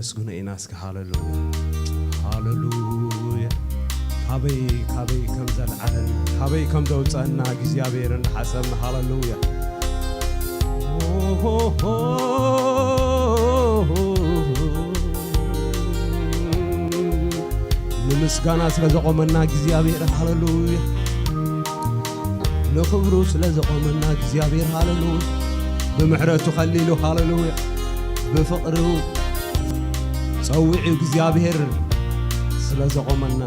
مسكون إناسك هاللويا هاللويا كابي كم زل علن كابي كم دوت أنا جزيابيرن حسن هاللويا نمسكنا سلزقمنا جزيابير هاللويا نخبرو سلزقمنا جزيابير هاللويا بمحرته خليله هاللويا بفقره صوّعوا እግዚአብሔር ስለዘቆመና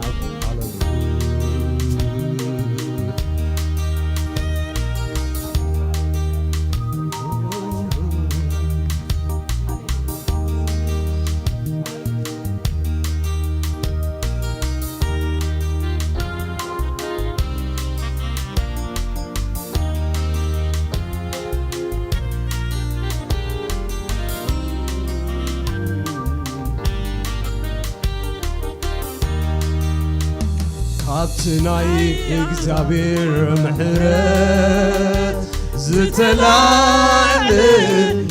ካብትናይ እግዚአብሔር ምሕረት ዝተላዕለ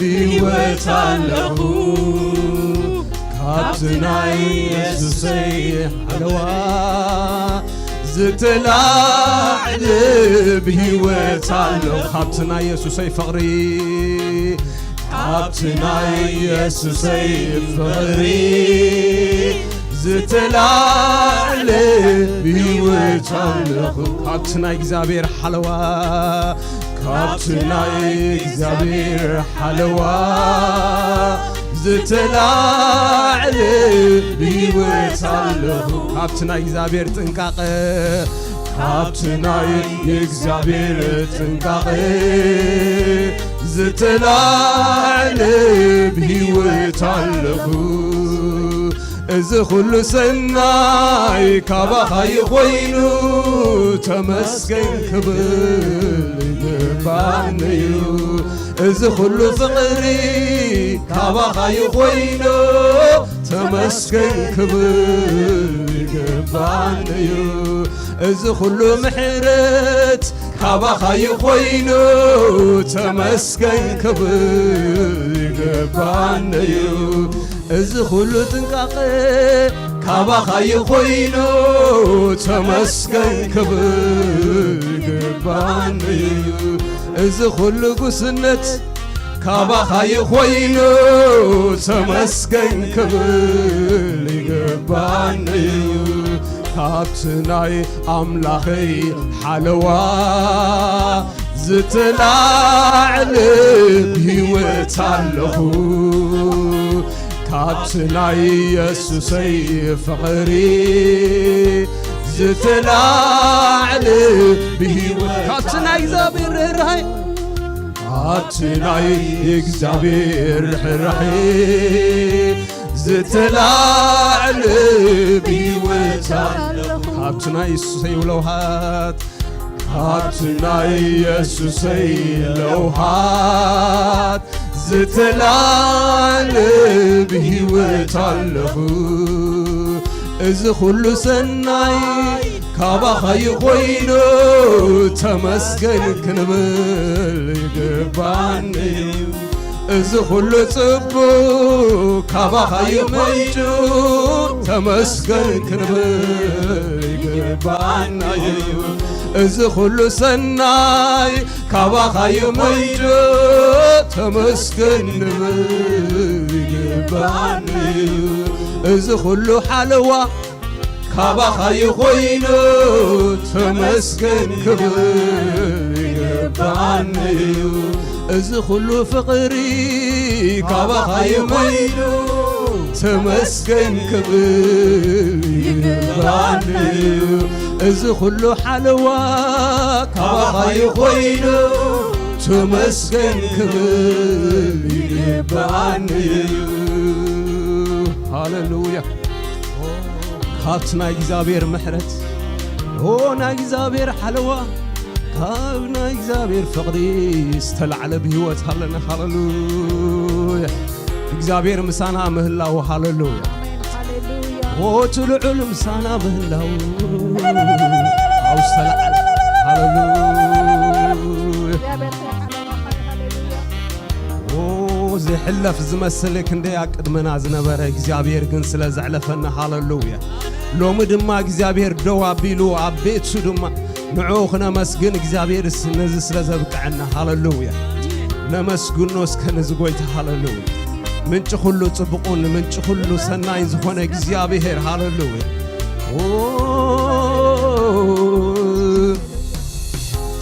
ሕይወት ኣለኹ ካብትናይ ኢየሱሰይ ሓለዋ ዝተላዕለ ሕይወት ኣለኹ ካብትናይ ኢየሱሰይ ፍቕሪ ካብትናይ ኢየሱሰይ ፍቕሪ ዝተላዕለ ሕይወት ኣለኹ ካብትናይ እግዚአብሔር ሓለዋ ካብትናይ እግዚአብሔር ሓለዋ ዝተላዕለ ሕይወት ኣለኹ ካብትናይ እግዚአብሔር ጥንቃቐ ካብትናይ እግዚአብሔር ጥንቃቐ ዝተላዕለ ሕይወት ኣለኹ እዚ ኩሉ ሰናይ ካባኻ ይኾይኑ ተመስገን ክብል ይግባን እዩ እዚ ኩሉ ፍቕሪ ካባኻ ይኾይኑ ተመስገን ክብል ይግባን እዩ እዚ ኩሉ ምሕረት ካባኻ ይኾይኑ ተመስገን ክብል ይግባን እዩ እዚ ኩሉ ጥንቃቐ ካባኻ ይኾይኑ ተመስገን ክብል ይግባን እዩ እዚ ኩሉ ጉስነት ካባኻ ይኾይኑ ተመስገን ክብል ይግባን እዩ ካብቲ ናይ ኣምላኸይ ሓለዋ ዝተላዕለ ሕይወት ኣለኹ ካብቲ ናይ ኢየሱሰይ ፍቕሪ ዝተላዕለ ብሕይወት ካብቲ ናይ እግዚአብሔር ርኅራኄ ካብቲ ናይ እግዚአብሔር ርኅራኄ ዝተላዕለ ብሕይወት ኣለኹ ካብቲ ናይ ኢየሱሰይ ለውሃት ካብቲ ናይ ኢየሱሰይ ለውሃት ዝተላዕለ ብሕይወት ኣለኹ እዚ ኩሉ ሰናይ ካባኻ ይኾይኑ ተመስገን ክንብል ይግባን እዩ እዚ ኩሉ ጽቡቕ ካባኻ ይመንጩ ተመስገን ክንብል ይግባን እዩ እዚ ኩሉ ሰናይ ካባኻ ይመንጩ ተመስገን ንብል ይግባን እዩ እዚ ኩሉ ሓለዋ ካባኻ ይኾይኑ ተመስገን ክብል ይግባን እዩ እዚ ኩሉ ፍቕሪ ካባኻ ይመይኑ ተመስገን ክብል ይግባን እዩ እዚ ኩሉ ሓለዋ ካባኻ ይኾይኑ ተመስገን ክብል ይግባን እዩ ሃሌሉያ ካብቲ ናይ እግዚአብሔር ምሕረት ናይ እግዚአብሔር ሓለዋ ካብ ናይ እግዚአብሔር ፍቕሪ ዝተላዕለ ብሕይወት ኣለና ሃሌሉያ እግዚአብሔር ምሳና ምህላው ሃሌሉያ ትልዑል ምሳና ምህላው ኣብ ዝተላዕለ ሃሌሉያ زي حلف زمسلك اندي قدمنا زنبره እግዚአብሔር ግን ስለዘዕለፈና ሃሌሉያ ሎሚ ድማ እግዚአብሔር ደው አቢሉ አቤቱ ድማ ንዑ ክነመስግን እግዚአብሔር ነዚ ስለዘብቅዐና ሃሌሉያ ነመስግኖ እስከ ንዝጎይታ ሃሌሉያ ምንጭ ሁሉ ጽብቁን ምንጭ ሁሉ ሰናይ ዝኾነ እግዚአብሔር ሃሌሉያ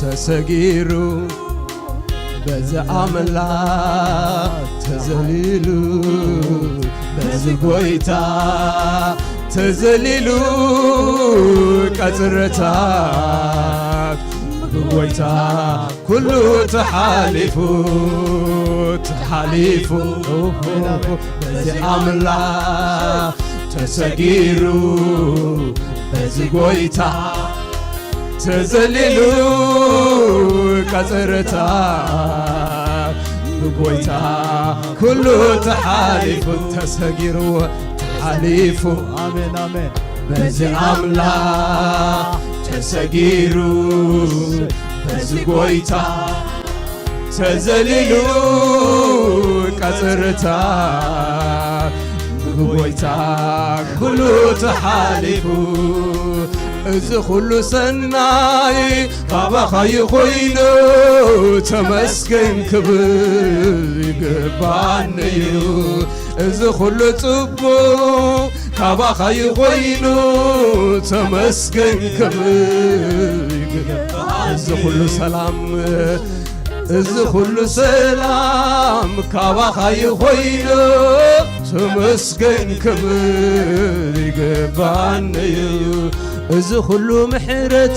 ተሰጊሩ በዛ አምላክ ተዘሊሉ በዚ ጎይታ ተዘሊሉ ቀጽረታት በጎይታ ኩሉ ተሓሊፉ በዚ አምላክ ተሰጊሩ በዚ ጎይታ ተዘሊሉ ቀጽረታት በጎይታ ኩሉ ተሓሊፉ ተሰጊሩ ተሓሊፉ አሜን አሜን በዚ አምላክ ተሰጊሩ በዚ ጎይታ ተዘሊሉ ቀጽረታት በጎይታ ኩሉ ተሓሊፉ እዚ ኩሉ ሰናይ ካባኻ ይኾይኑ ተመስገን ክብር ይግባን እዩ እዚ ኩሉ ጽቡቕ ካባኻ ይኾይኑ ተመስገን ክብር ይግባን እዚ ኩሉ ሰላም እዚ ኩሉ ሰላም ካባኻ ይኾይኑ ተመስገን ክብር ይግባን እዩ እዚ ኩሉ ምሕረት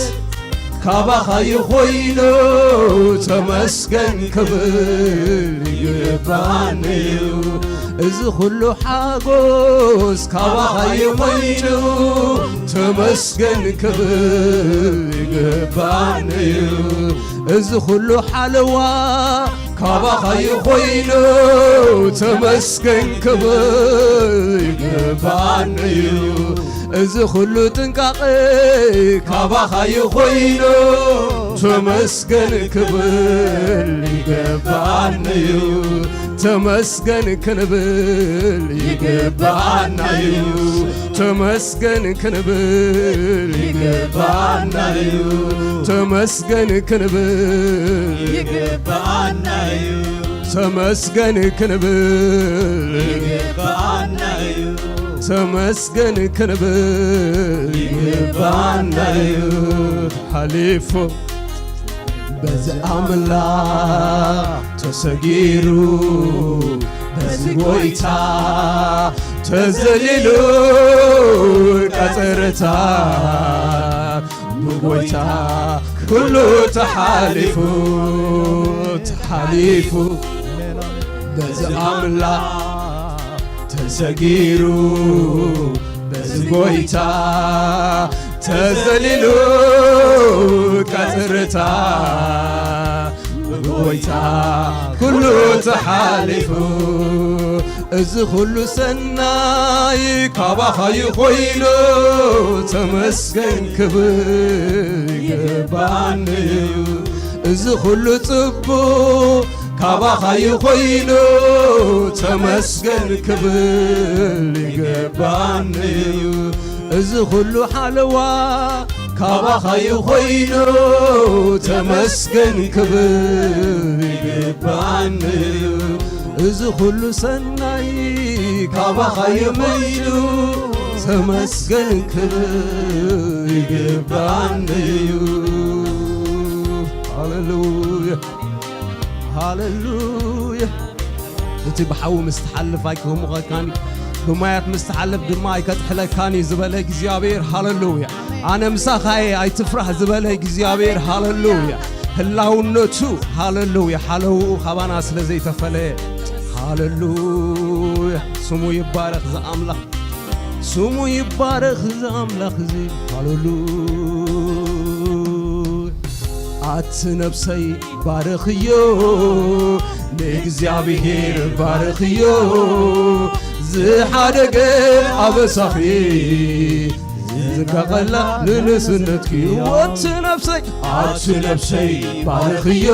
ካባኻ ይኾይኑ ተመስገን ክብር ይግባን እዩ እዚ ኩሉ ሓጎስ ካባኻ ይኾይኑ ተመስገን ክብር ይግባን እዩ እዚ ኩሉ ሓለዋ ካባኻ ይኾይኑ ተመስገን ክብር ይግባን እዩ እዚ ኩሉ ጥንቃቐ ካባኻ ይኾይኑ ተመስገን ክብል ይግባን እዩ ተመስገን ክንብል ይግባና እዩ ተመስገን ክንብል ይግባና እዩ ተመስገን ክንብል ይግባና እዩ ተመስገን ክንብል ይግባና እዩ ተመስገን ክንብል ይግባና እዩ ሓሊፉ በዚ አምላክ ተሰጊሩ በዚ ጎይታ ተዘሊሉ ቀጽረታት በጎይታ ኩሉ ተሓሊፉ በዚ አምላክ ተሰጊሩ በዚ ጎይታ ተዘሊሉ ቀጽረታት በጎይታ ኩሉ ተሓሊፉ እዚ ኩሉ ሰናይ ካባኻ ይኾይኑ ተመስገን ክብር ይግባን እዩ እዚ ኩሉ ጽቡቕ ካባኻ ይኾይኑ ተመስገን ክብር ይግባን እዩ እዚ ኩሉ ሓለዋ ካባኻ ይኾይኑ ተመስገን ክብር ይግባን እዩ እዚ ኩሉ ሰናይ ካባኻ ይኾይኑ ተመስገን ክብር ይግባን እዩ ሃሌሉያ ሃሌሉያ እቲ ብሓዊ ምስተሓልፍ ኣይክህሙኸካኒ ብማያት ምስተሓልፍ ድማ ኣይከጥሕለካኒ ዝበለ እግዚኣብሔር ሃሌሉያ ኣነ ምሳኻየ ኣይትፍራሕ ዝበለ እግዚኣብሔር ሃሌሉያ ህላውነቱ ሃሌሉያ ሓለውኡ ኻባና ስለ ዘይተፈለየ ሃሌሉያ ስሙ ይባረኽ ዘኣምላኽ ስሙ ይባረኽ ዘኣምላኽ እዚ ሃሌሉያ ኣቲ ነብሰይ ባረኽዮ ንእግዚኣብሔር ባረኽዮ ዝሓደገ ኣበሳኺ ዝንቀቐላ ንንስነትኪ ወት ነፍሰይ ባርኽዮ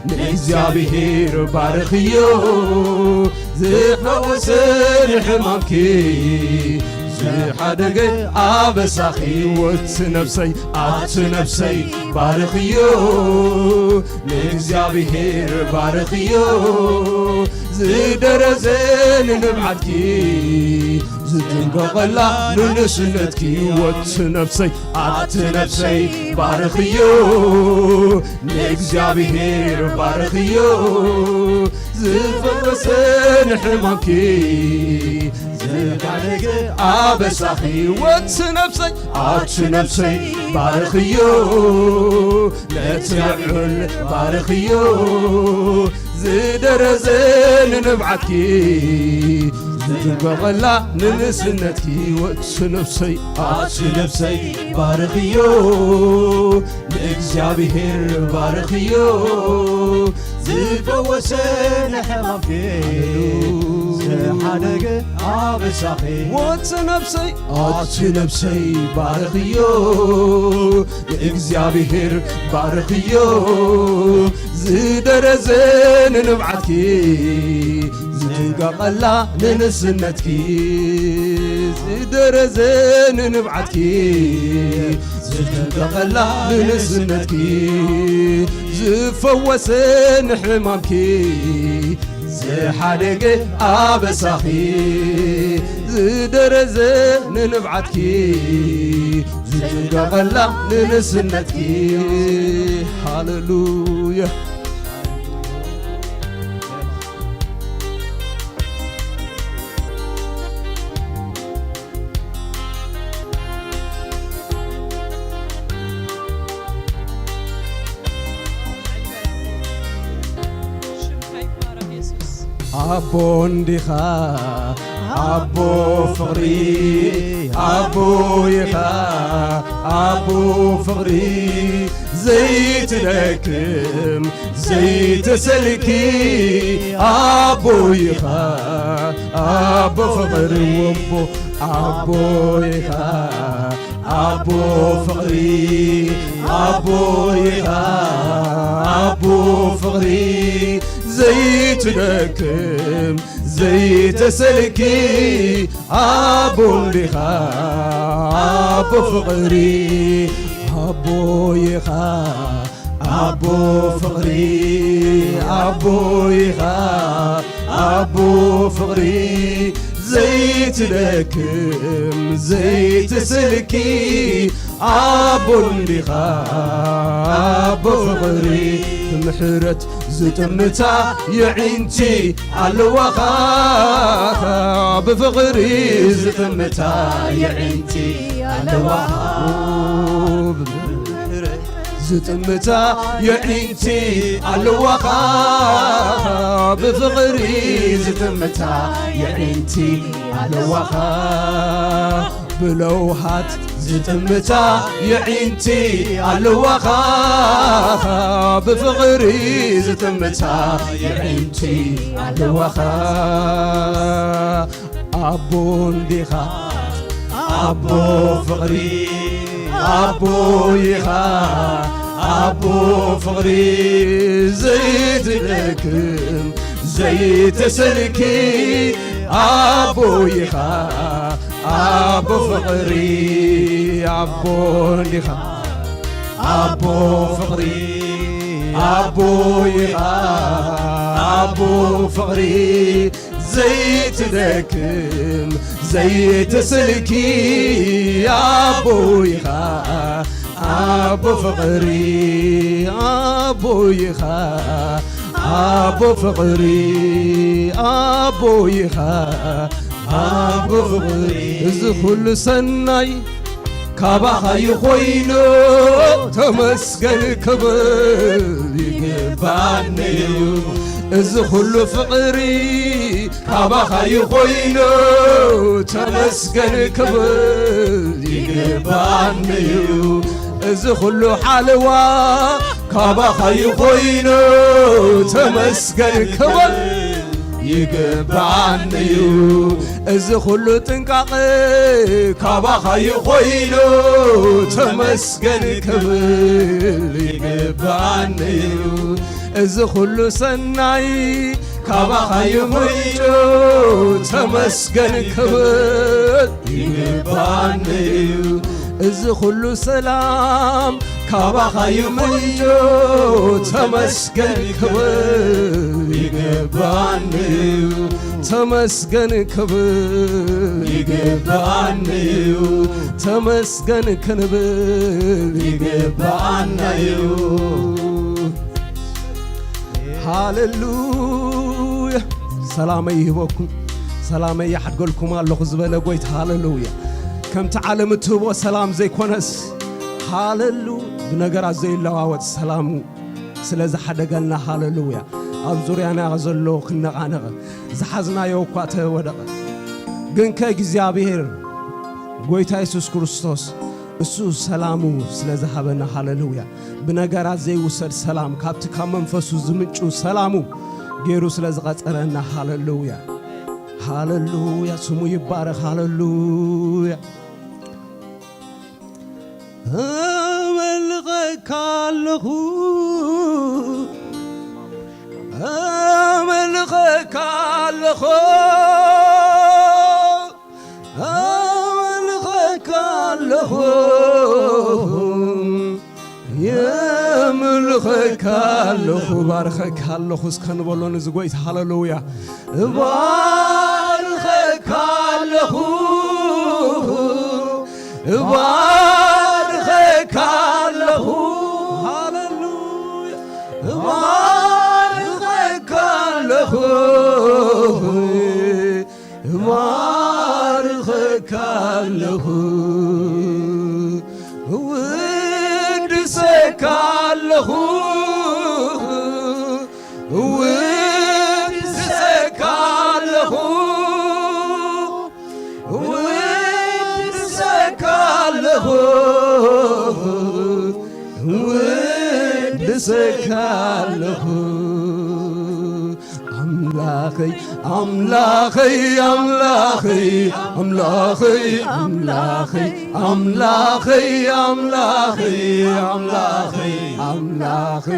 ንእግዚአብሔር ባርኽዮ ዝፈወሰኒ ሕማምኪ ዝሓደገ ኣበሳኺ ወት ነፍሰይ ባርኽዮ ንእግዚአብሔር ባርኽዮ ዝደረዘኒ ንብዓትኪ ዝጥንቀቐላ ንንስነትኪ ወት ነፍሰይ ባርኽዮ ንእግዚአብሔር ባርኽዮ ዝፈወሰኒ ሕማምኪ ዝሓደገ ኣበሳኺ ወት ነፍሰይ ባርኽዮ ለትልዑል ባርኽዮ ዝደረዘኒ ንብዓትኪ ዝጥንቀቐላ ንንስነትኪ ወት ነፍሰይ ባርኽዮ ንእግዚአብሔር ባርኽዮ ዝፈወሰኒ ሕማምኪ ዝሓደገ ኣበሳኺ ወት ነፍሰይ ባርኽዮ ንእግዚአብሔር ባርኽዮ ዝደረዘኒ ንብዓትኪ ዝጥንቀቐላ ንንስነትኪ ዝደረዘኒ ንብዓትኪ ዝጥንቀቐላ ንንስነትኪ ዝፈወሰኒ ሕማምኪ ዝሓደገ ኣበሳኺ ዝደረዘኒ ንብዓትኪ ዝጥንቀቐላ ንንስነትኪ ሃሌሉያ አቦ እንዲኻ አቦ ፍቕሪ አቦ ኢኻ አቦ ፍቕሪ ዘይትደክም ዘይትሰልኪ አቦ ኢኻ አቦ ፍቕሪ ወቦ አቦ ኢኻ አቦ ፍቕሪ አቦ ኢኻ አቦ ፍቕሪ ዘይትደክም ዘይትሰልኪ አቦ እንዲኻ አቦ ፍቕሪ አቦ ኢኻ አቦ ፍቕሪ አቦ ኢኻ አቦ ፍቕሪ ዘይትደክም ዘይትሰልኪ አቦ እንዲኻ አቦ ፍቕሪ ምሕረት ዝጥምታ የዒንቲ ኣለዋኻ ብፍቕሪ ዝጥምታ የዒንቲ ኣለዋኻ ዝጥምታ የዒንቲ ኣለዋኻ ብፍቕሪ ዝጥምታ የዒንቲ ኣለዋኻ ብለውሃት ዝጥምታ የዒንቲ ኣለዋኻ ብፍቕሪ ዝጥምታ የዒንቲ ኣለዋኻ አቦ እንዲኻ አቦ ፍቕሪ አቦ ኢኻ አቦ ፍቕሪ ዘይትደክም ዘይትሰልኪ አቦ ኢኻ አቦ ፍቕሪ አቦ እንዲኻ አቦ ፍቕሪ አቦ ኢኻ አቦ ፍቕሪ ዘይትደክም ዘይትሰልኪ አቦ ኢኻ አቦ ፍቕሪ አቦ ኢኻ አቦ ፍቕሪ አቦ ኢኻ አቦ ፍቕሪ እዚ ኩሉ ሰናይ ካባኻ ይኾይኑ ተመስገን ክብል ይግባኒ እዩ እዚ ኩሉ ፍቕሪ ካባኻ ይኾይኑ ተመስገን ክብል ይግባኒ እዩ እዚ ኩሉ ሓለዋ ካባኻ ይኾይኑ ተመስገን ክብል يقبعني إذا خلو تنقاقي كاباخا يخوينو تمسكن كبل يقبعني إذا خلو سناي كاباخا يخوينو تمسكن كبل يقبعني إذا خلو سلام كاباخا يخوينو تمسكن كبل يقبعني تمسكن كبل يقبعني تمسكن كنبل يقبعني هاللويا سلام يهبكم سلام يحدقلكم الله خزبله قويت هاللويا كم تعلم تبو سلام زي كونس هاللويا بنقرا زي اللواوت سلامو سلازي حدقلنا هاللويا ኣብ ዙርያና ዘሎ ክነቃነቀ ዝሓዝናዮ እኳ ተወደቀ ግን ከእግዚአብሔር ጎይታ ኢየሱስ ክርስቶስ እሱ ሰላሙ ስለዝሃበና ሃሌሉያ ብነገራት ዘይውሰድ ሰላም ካብቲ ካብ መንፈሱ ዝምንጩ ሰላሙ ገይሩ ስለዝቀፀረና ሃሌሉያ ሃሌሉያ ስሙ ይባረክ ሃሌሉያ አመልከካለሁ أملخك اللخو أملخك اللخو يملخك اللخو بارخك اللخو سكن بولون زغويت هاللويا بارخك اللخو بارخك اللخو هاللويا بارخك له ودسك له ودسك له ودسك له ودسك له أملاخي أملاخي أملاخي أملاخي أملاخي أملاخي أملاخي أملاخي أملاخي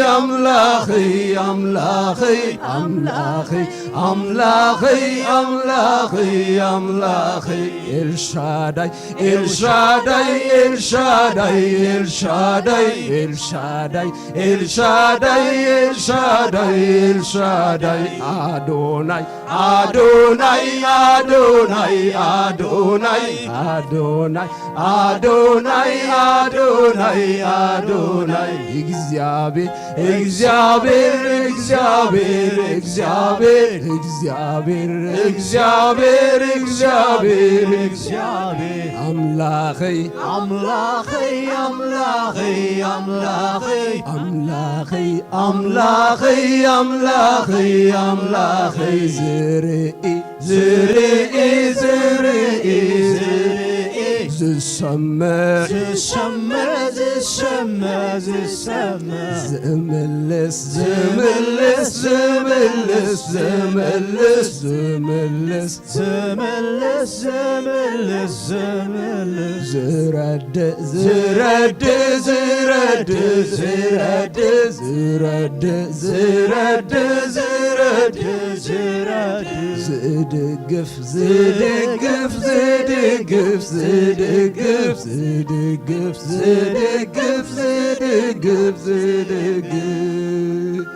أملاخي أملاخي أملاخي أملاخي أملاخي أملاخي أملاخي إرشادي إرشادي إرشادي إرشادي إرشادي إرشادي إرشادي الشادي أدوناي أدوناي أدوناي أدوناي أدوناي أدوناي أدوناي أدوناي إجزابير إجزابير إجزابير إجزابير إجزابير إجزابير إجزابير إجزابير أملاخي أملاخي أملاخي أملاخي أملاخي أملاخي أملاخي أملاخي زرقي زرقي زرقي زرقي زسمى زسمى زسمى زسمى زملس زملس زملس زملس زملس زملس زملس زملس زرد زرد زرد زرد زرد زرد زرد زرد زدقف زدقف زدقف زدقف زدقف زدقف زدقف زدقف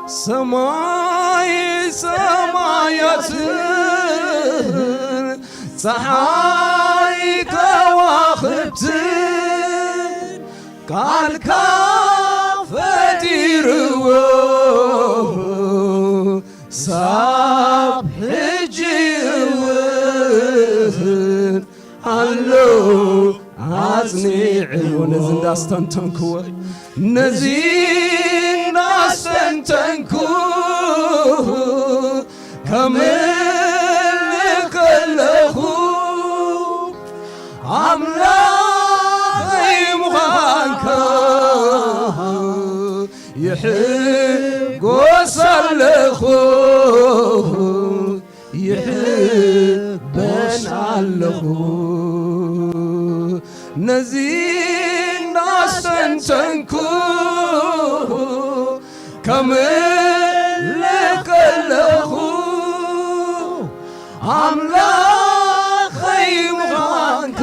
سماي سمايات ፀሓይ ከዋኽብትን ቃልካ ፈጢርዎ ሳብ ሕጂ እውን ኣሎ ኣጽኒዕዎ ነዚ እንዳስተንተንክዎ ነዚ እንዳስተንተንኩ ከምልከለኹ አምላኸይ ምዃንካ ይሕጐሰለኹ ኣለኹ ይሕበን ኣለኹ ነዚ እናስተንተንኩ ከምልኽ ኣለኹ ኣምላኸይ ምዃንካ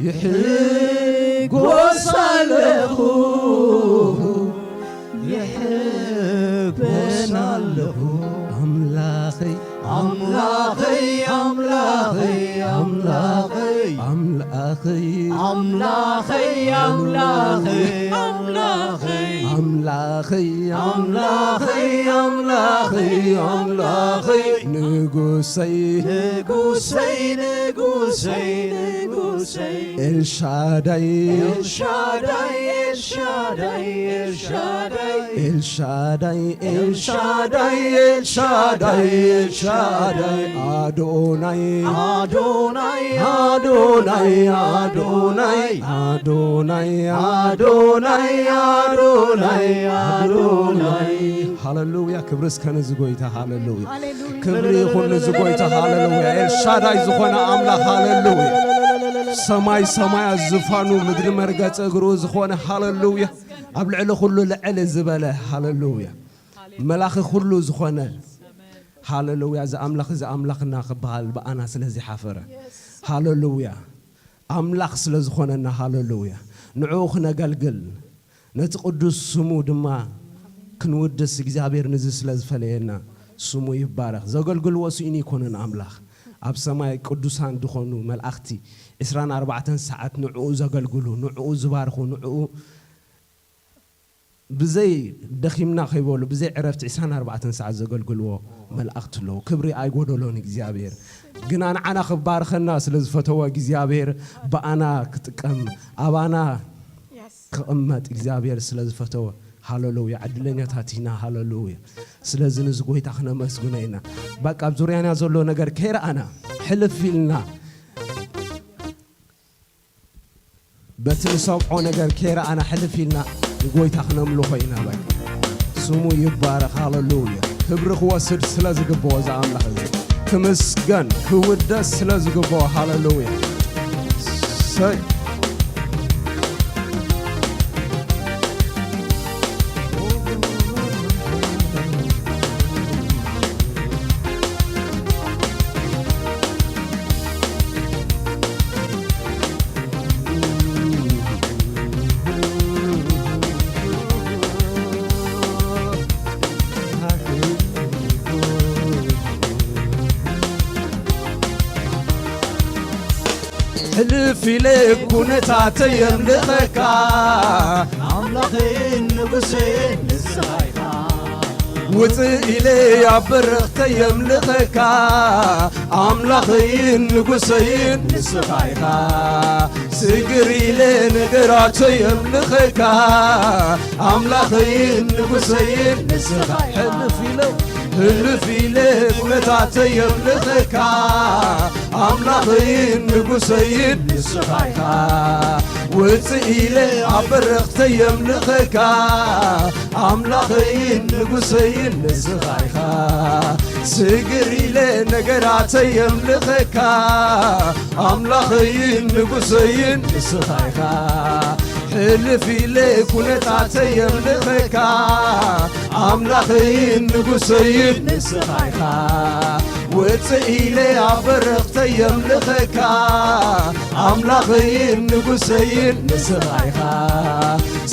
ይሕጐስ ኣለኹ ይሕበን ኣለኹ ኣምላኸይ ኣምላኸይ ኣምላኸይ ኣምላኸይ ኣምላኸይ ኣምላኸይ ኣምላኸይ ኣምላኸይ ኣምላኸይ ኣምላኸይ ኣምላኸይ ንጉሰይ ንጉሰይ ንጉሰይ ንጉሰይ ኤልሻዳይ ኤልሻዳይ ኤልሻዳይ ኤልሻዳይ ኤልሻዳይ ኤልሻዳይ ኤልሻዳይ አዶናይ አዶናይ አዶናይ አዶናይ አዶናይ አዶናይ አዶናይ አዶናይ ሃሌሉያ ክብር እስከ ንዝጎይታ ሃሌሉያ ክብር ይኹን ንዝጎይታ ሃሌሉያ ኤልሻዳይ ዝኾነ ኣምላኽ ሃሌሉያ ሰማይ ሰማይ ዝፋኑ ምድሪ መርገጽ እግሩ ዝኾነ ሃሌሉያ ኣብ ልዕሊ ኩሉ ልዕል ዝበለ ሃሌሉያ መላኺ ኩሉ ዝኾነ ሃሌሉያ ዘኣምላኽ ዘኣምላኽና ክበሃል በኣና ስለዚ ሓፈረ ሃሌሉያ ኣምላኽ ስለ ዝኾነና ሃሌሉያ ንዕኡ ክነገልግል ነቲ ቅዱስ ስሙ ድማ ክንውድስ እግዚኣብሔር ንዚ ስለ ዝፈለየና ስሙ ይባረኽ ዘገልግልዎ ስኢኒ ይኮነን ኣምላኽ ኣብ ሰማይ ቅዱሳን ድኾኑ መላእኽቲ 24 ሰዓት ንዕኡ ዘገልግሉ ንዕኡ ዝባርኹ ንዕኡ ብዘይ ደኺምና ኸይበሉ ብዘይ ዕረፍቲ 24 ሰዓት ዘገልግልዎ መላእኽቲ ኣለዉ ክብሪ ኣይጎደሎን እግዚኣብሔር ግና ንዓና ክባርኸና ስለ ዝፈተወ እግዚኣብሔር በኣና ክጥቀም ኣባና ክቕመጥ እግዚኣብሔር ስለ ዝፈተወ ሃሌሉያ ዕድለኛታት ኢና ሃሌሉያ ስለዚ ንዝጎይታ ክነመስግኖ ኢና በቃ ኣብ ዙርያና ዘሎ ነገር ከይረኣና ሕልፍ ኢልና በቲ ንሰምዖ ነገር ከይረኣና ሕልፍ ኢልና ንጎይታ ክነምልኾ ኢና በቃ ስሙ ይባረኽ ሃሌሉያ ክብሪ ክወስድ ስለ ዝግብኦ ዝኣምላኽ እዚ ክምስገን ክውደስ ስለ ዝግብኦ ሃሌሉያ ሰይ ሕልፍ ኢለይ ኩነታተይ የምልኸካ ኣምላኸይ ንጉሰይ ንስኻ ኢኻ ውፅእ ኢለይ ኣብ በረኽተይ የምልኸካ ኣምላኸይ ንጉሰይ ንስኻ ኢኻ ስግር ኢለይ ነገራተይ የምልኸካ ኣምላኸይ ንጉሰይ ንስኻ ሕልፍ ኢለይ ሕልፍ ኢለይ ኩነታተይ የምልኸካ ኣምላኸይ ንጉሰይ ንስኻ ኢኻ ውፅእ ኢለይ ኣብ በረኽተይ የምልኸካ ኣምላኸይ ንጉሰይ ንስኻ ኢኻ ስግር ኢለይ ነገራተይ የምልኸካ ኣምላኸይ ንጉሰይ ንስኻ ኢኻ ሕልፍ ኢለይ ኩነታተይ የምልኸካ ኣምላኸይ ንጉሰይ ንስኻ ኢኻ ውፅእ ኢለይ ኣብ በረኽተይ የምልኸካ ኣምላኸይ ንጉሰይ ንስኻ ኢኻ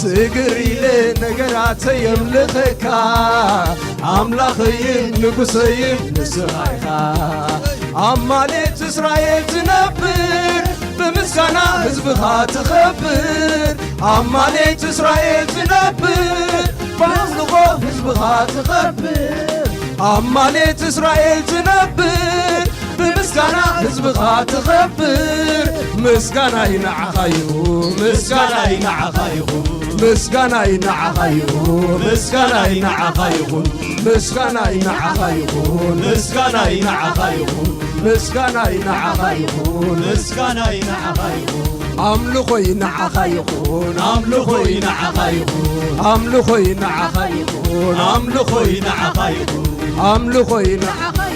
ስግር ኢለይ ነገራተይ የምልኸካ ኣምላኸይ ንጉሰይ ንስኻ ኢኻ ኣማሌት እስራኤል ትነብር ብምስጋና ህዝብኻ ትኸብር ኣማሌት እስራኤል ትነብር በኣምልኾ ህዝብኻ ትኸብር ኣማሌት እስራኤል ትነብር ብምስጋና ህዝብኻ ትኸብር ምስጋናይ ንዓኻ ይኹን ምስጋናይ ንዓኻ ይኹን ምስጋናይ ንዓኻ ይኹን ምስጋናይ ንዓኻ ይኹን ምስጋናይ ንዓኻ ይኹን ምስጋናይ ንዓኻ ይኹን ምስጋናይ ንዓኻ ይኹን ምስጋናይ ንዓኻ ይኹን أملخي نعخا يكون أملخي نعخا يكون أملخي نعخا يكون أملخي نعخا يكون أملخي نعخا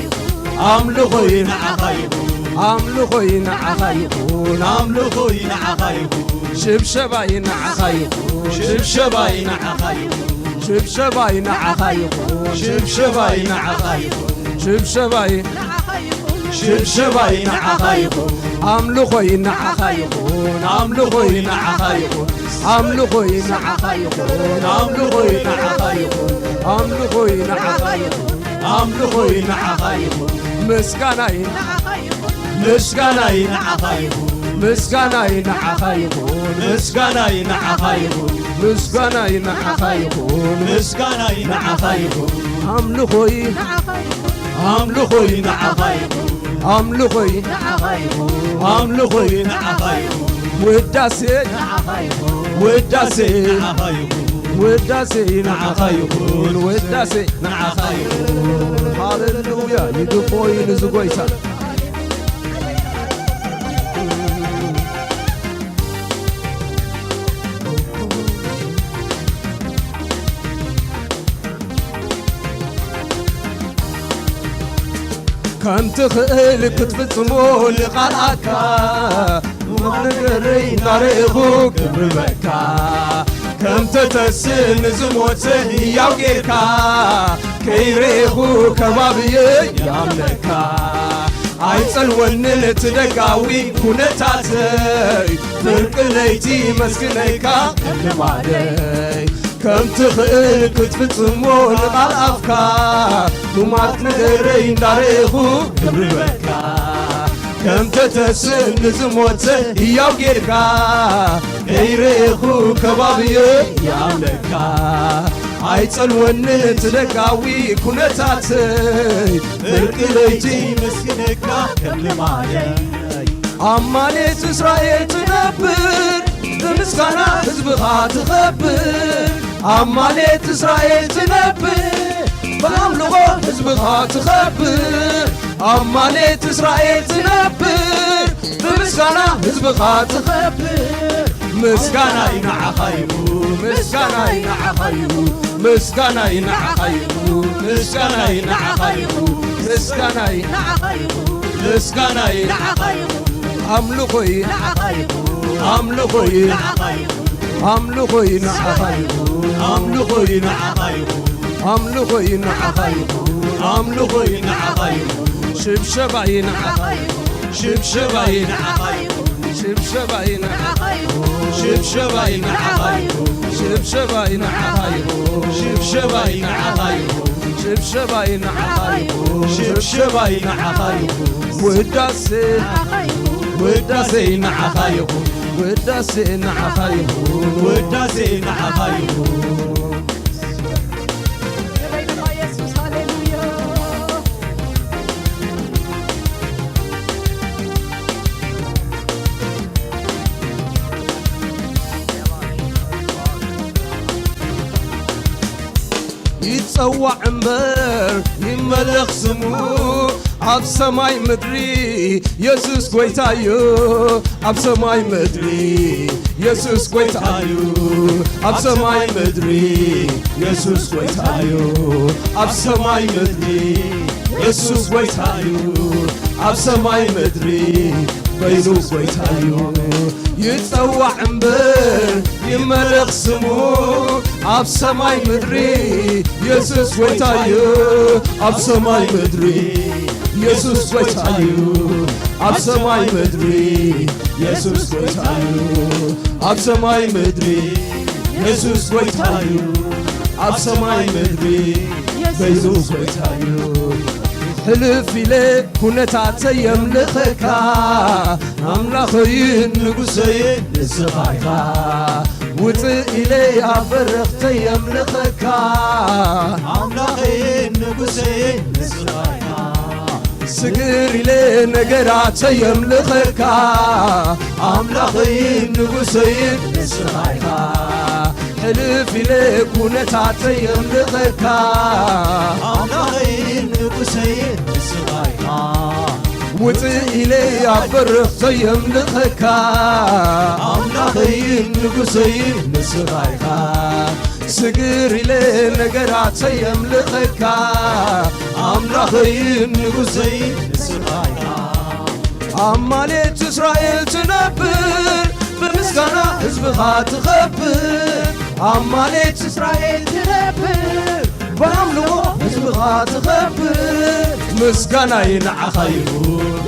أملخي نعخا يكون أملخي نعخا يكون أملخي نعخا يكون شبشباي نعخا يكون شبشباي نعخا يكون شبشباي نعخا يكون شبشباي نعخا يكون شبشباي شبشباي نعخا يكون أملخي نعخا يكون أملخي نعخا يكون أملخي نعخا يكون أملخي نعخا يكون أملخي نعخا يكون أملخي نعخا يكون مسكناي مسكناي نعخا يكون مسكناي نعخا يكون مسكناي نعخا يكون مسكناي نعخا يكون مسكناي نعخا يكون أملخي أملخي نعخا يكون أملخي أملخي نعخا يكون وداسي وداسي نعخا يكون وداسي نعخا يكون وداسي نعخا يكون هاللويا يدفوي نزغويتا كم تخيل كتفصمو لقالك ومنقري ناريخو كبربك كم تتسن زموته يوغيركا كيريخو كبابي ياملكا عيصل ونن تدقاوي كونتاتي فرق ليتي مسكنيكا كلمادي كم تخيل كتفصمو لقالك وما تنقري ناريخو كبربك كم تتسن زموته يوغيركا كيريخو كبابي ياملكا عيصل ونن تدقاوي كونتاتي فرق ليتي مسكنيكا كلمادي أمانيت إسرائيل تنبر بمسكنا حزبها تخبر أمانيت إسرائيل تنبر بأملغو حزبها تخبر أمانيت إسرائيل تنبر بمسكنا حزبها تخبر مسكنا ينعخا يكون مسكنا ينعخا يكون مسكنا ينعخا يكون مسكنا ينعخا يكون مسكنا ينعخا يكون مسكنا ينعخا يكون أملخي أملخي أملخي نعخا يكون أملخي نعخا يكون أملخي نعخا يكون أملخي نعخا يكون شبشباي نعخا يكون شبشباي نعخا يكون شبشباي نعخا يكون شبشباي نعخا يكون شبشباي نعخا يكون شبشباي نعخا يكون شبشباي نعخا يكون شبشباي نعخا يكون وداسي وداسي نعخا يكون وداسي نعخا يكون وداسي نعخا يكون يتصوع امبر يملخ سمو عب سماي مدري يسوس كويتايو عب سماي مدري يسوس كويتايو عب سماي مدري يسوس كويتايو عب سماي مدري يسوس كويتايو عب سماي مدري بينو كويتايو يتصوع امبر يملخ سمو عب سماي مدري يسوس كويتايو عب سماي مدري يسوس كويتايو عب سماي مدري يسوس كويتايو عب سماي مدري يسوس كويتايو عب سماي مدري بينو كويتايو حلف إلي كنتات يملخكا أملخي نقصي نسخايكا وطئ إلي أفرخت يملخكا أملخي نقصي نسخايكا سكر إلي نقرات يملخكا أملخي نقصي نسخايكا حلف إلي كنتات يملخكا أملخي نقصي نسخايكا وتقيلي عبر خيم لخكا أملاخي نقصي نسرايخا سقري لي نقرات خيم لخكا أملاخي نقصي نسرايخا أماليت إسرائيل تنبر بمسكنا حزبها تخبر أماليت إسرائيل تنبر بعملو حزبها تخبر مسكنا ينعخيبون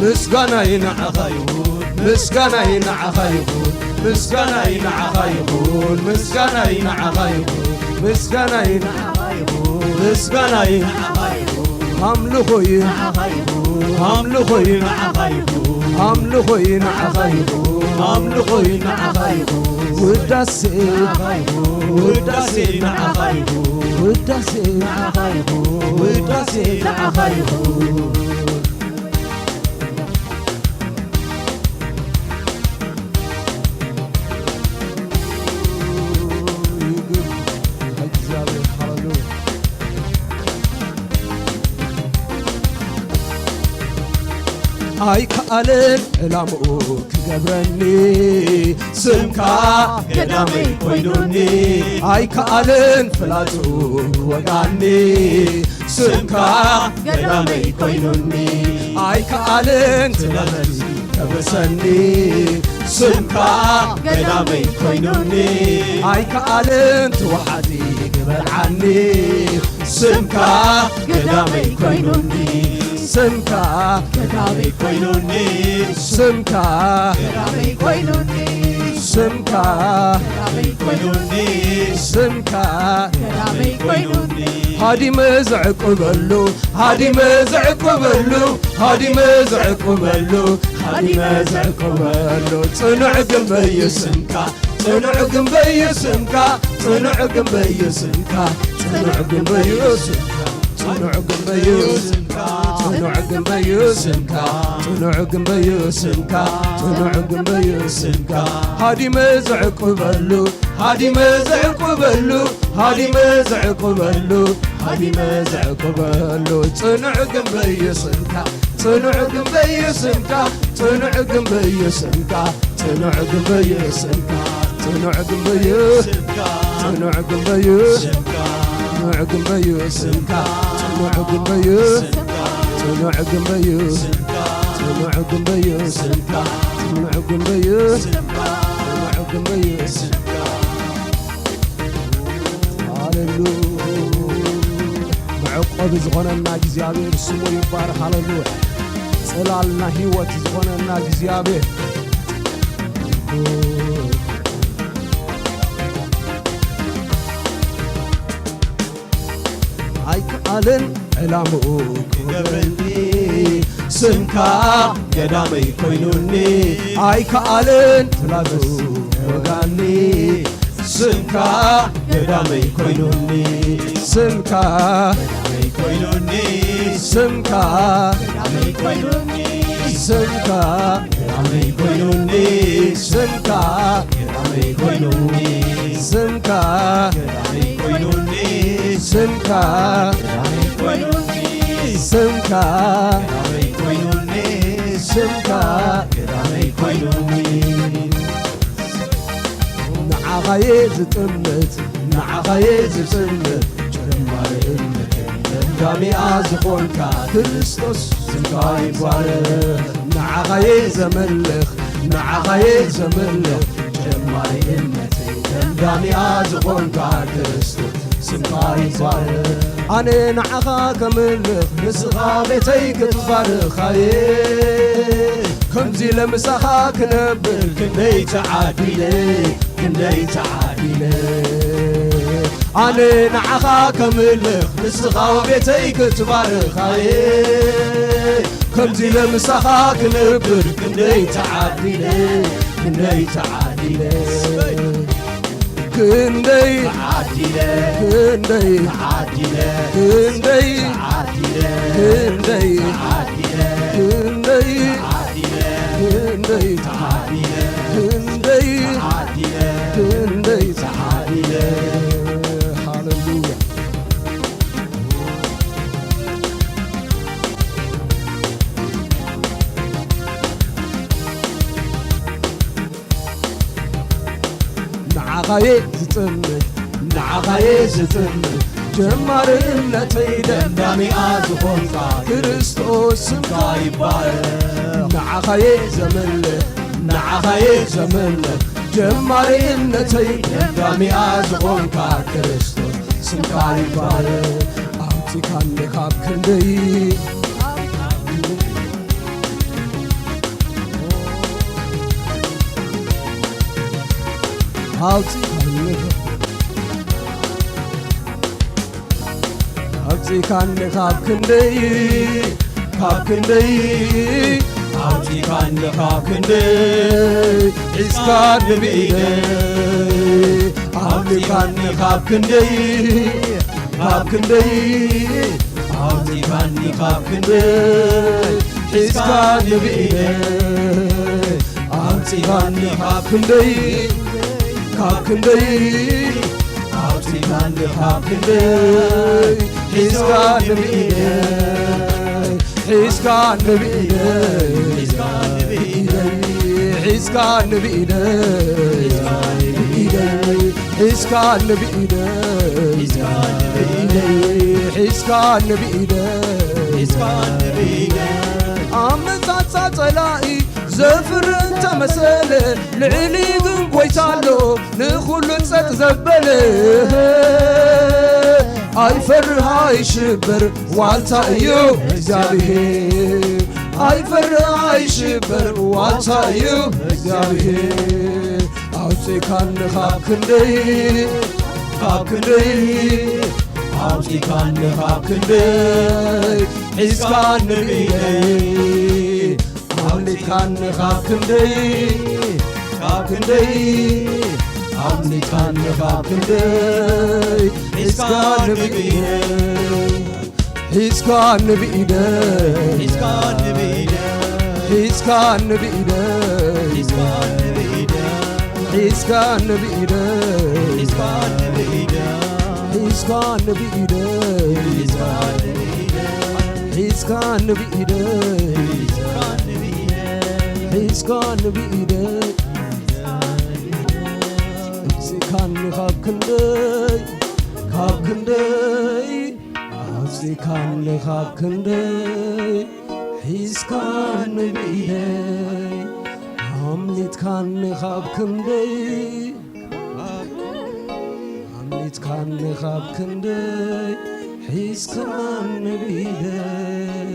مسكنا ينعخيبون مسكنا ينعخيبون مسكنا ينعخيبون مسكنا ينعخيبون مسكنا ينعخيبون مسكنا ينعخيبون أملخوي أملخوي أملخوي نعخيبون أملخوي نعخيبون وداسي وداسي نعخيبون وداسي نعخيبون وداسي نعخيبون هاي كالن علامك جبرني سمكا قدامي كوينوني هاي كالن فلاتك وقعني سمكا قدامي كوينوني هاي كالن تلالي تبسني سمكا قدامي كوينوني هاي كالن توحدي قبل عني سمكا قدامي كوينوني سمكا قدامي كوينوني سمكا قدامي كوينوني سمكا قدامي كوينوني سمكا قدامي كوينوني هادي مزعق بلو هادي مزعق بلو هادي مزعق بلو هادي مزعق بلو صنع قنبي سمكا صنع قنبي سمكا صنع قنبي سمكا صنع قنبي سمكا صنع قنبي سمكا صنع قنبي سمكا صنع قنبي سمكا صنع قنبي سمكا هادي مزعق بلو هادي مزعق بلو هادي مزعق بلو هادي مزعق بلو صنع قنبي سمكا صنع قنبي سمكا صنع قنبي سمكا صنع قنبي سمكا صنع قنبي سمكا صنع قنبي سمكا صنع قنبي سمكا صنع قنبي صنع قنبي صنع قنبي سمكا صنع قنبي صنع قنبي هاللويا معقب زغننا እግዚአብሔር ስሙ ይባረክ ሃሌሉያ ጽላልና ህይወት ዝሆነና እግዚአብሔር አይካልን ዕላምኡ ገብረኒ ስምካ ገዳመይ ኮይኑኒ አይካልን ትላቱ ወጋኒ ስምካ ገዳመይ ኮይኑኒ ስምካ ገዳመይ ኮይኑኒ ስምካ ገዳመይ ኮይኑኒ ስምካ ገዳመይ ኮይኑኒ ስምካ ገዳመይ ኮይኑኒ ስምካ ገዳመይ ኮይኑኒ ስምካ ገዳመይ ኮይኑኒ ስምካ ገዳመይ ኮይኑኒ ስምካ ገዳመይ ኮይኑኒ ንዓኻየ ዝጥምት ንዓኻየ ዝፅምት ጭማሪ እምነት ደምዳሚኣ ዝኾንካ ክርስቶስ ስምካ ይባረክ ንዓኻየ ዘመልኽ ንዓኻየ ዘመልኽ ጭማሪ እምነተይ ደምዳሚኣ ዝኾንካ ክርስቶስ ስምካ ይባረክ ኣነ ንዓኻ ከምልኽ ንስኻ ቤተይ ክትባርኻየ ከምዚ ለምሳኻ ክነብር ክንደይ ተዓዲለ ክንደይ ተዓዲለ ኣነ ንዓኻ ከምልኽ ንስኻ ቤተይ ክትባርኻየ ከምዚ ለምሳኻ ክነብር ክንደይ ተዓዲለ ክንደይ ተዓዲለ ክንደይ ተዓዲለ ክንደይ ተዓዲለ ክንደይ ተዓዲለ ክንደይ ተዓዲለ ክንደይ ተዓዲለ ክንደይ ተዓዲለ ክንደይ ተዓዲለ ክንደይ ተዓዲለ ሃሌሉያ نعخاي زتمن نعخاي زتمن جمارنتي دمدامي أزخونكا كريستوس سمكا يبارك نعخاي زمن نعخاي زمن جمارنتي دمدامي أزخونكا كريستوس سمكا يبارك أوتي كان نخاب كندي أوتي كان نخاب كندي خاب كندي أوتي كان نخاب كندي إسكان بإيدي أوتي كان نخاب كندي خاب كندي أوتي كان نخاب كندي إسكان بإيدي أوتي كان نخاب كندي خاب كندي أوتي كان نخاب كندي He's got to be there. He's got to be there. He's got to be there. He's got to be there. He's got to be there. He's got to be there. He's got to be there. He's got to be there. أمزات طلائي زفر أنت مسألة لعلي قويتالو نخل نسك زبله አይፈርሃ ይሽበር ዋልታ እዩ እግዚአብሔር አይፈርሃ ይሽበር ዋልታ እዩ እግዚአብሔር አውፄ ካን ካብ ክንደይ አውፄ ካን ካብ ክንደይ ሒዝካ ንርኢለይ አምሌት ካን ካብ ክንደይ Amni kan khab kundey He's gonna be there. He's gonna be there. He's gonna be there. He's gonna be there. He's gonna be there. He's gonna be there. He's gonna be there. He's gonna be there. He's gonna be there. He's gonna be there. He's gonna be there. Kan khab kundey Azzi kan khab kundey He's gonna be there Hamlit kan khab kundey Hamlit kan khab kundey He's gonna be there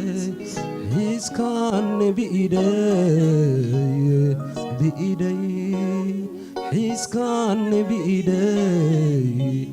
He's gonna be there He's gonna be there.